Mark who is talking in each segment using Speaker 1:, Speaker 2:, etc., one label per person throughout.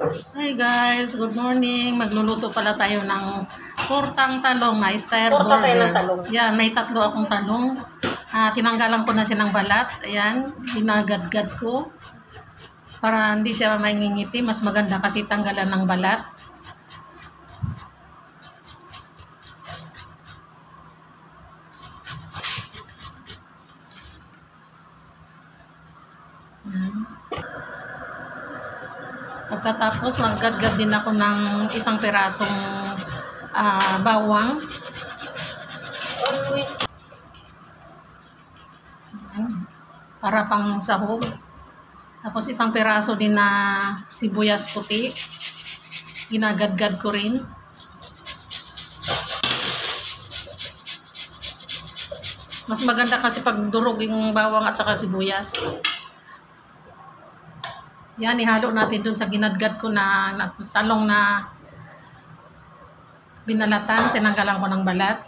Speaker 1: Hi guys, good morning. Magluluto pala tayo ng tortang talong na style
Speaker 2: Torta tayo
Speaker 1: burger.
Speaker 2: ng talong.
Speaker 1: Yan, may tatlo akong talong. Tinanggalan ko na siya ng balat. Ayan, ginagadgad ko para hindi siya mangingiti. Mas maganda kasi tanggalan ng balat. Pagkatapos, maggadgad din ako ng isang pirasong bawang.
Speaker 2: Always.
Speaker 1: Para pang sahog. Tapos isang piraso din na sibuyas puti. Ginagadgad ko rin. Mas maganda kasi pag durog yung bawang at saka sibuyas. Yan, ihalo natin dun sa ginadgad ko na talong na binalatan. Tinanggalan ko ng balat.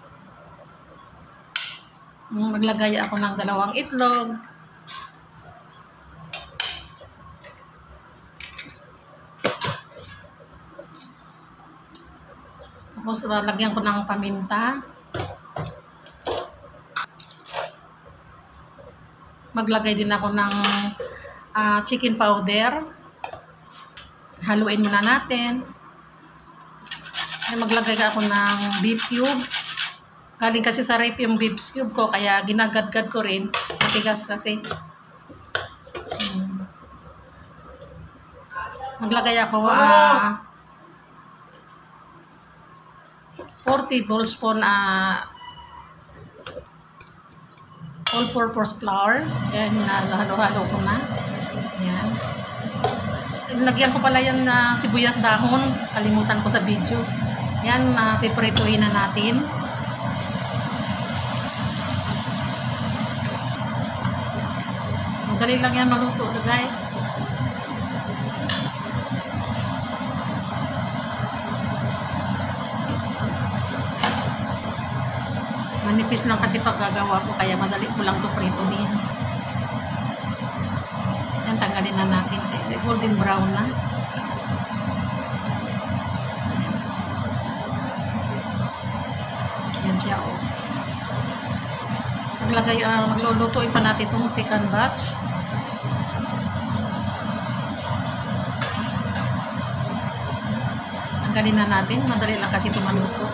Speaker 1: Maglagay ako ng 2 itlog. Tapos lagyan ko ng paminta. Maglagay din ako ng chicken powder. Haluin muna natin. Maglagay ako ng beef cubes. Galing kasi sa rep yung beef cube ko, kaya ginagadgad ko rin. Matigas kasi. Maglagay ako 4 tablespoon all-purpose flour. Ayan, halo-halo ko na. Ayan. Lagyan ko pala yan na sibuyas dahon. Kalimutan ko sa video. Ayan, piprituhin na natin. Madali lang yan maluto, guys. Manipis lang kasi paggagawa ko, kaya madali ko lang ito prituhin. Yan, tanggalin na natin. Golden brown na. Yan siya, oh. Maglulutuin pa natin itong second batch. Tanggalin na natin. Madali lang kasi ito maluto.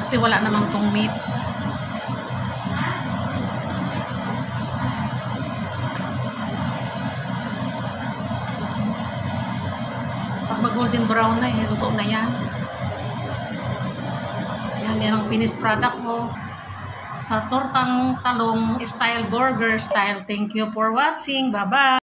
Speaker 1: Kasi wala namang tong meat. Pag mag-golden brown na, luto na yan. Yan ang finished product mo sa tortang talong style burger style. Thank you for watching. Bye-bye!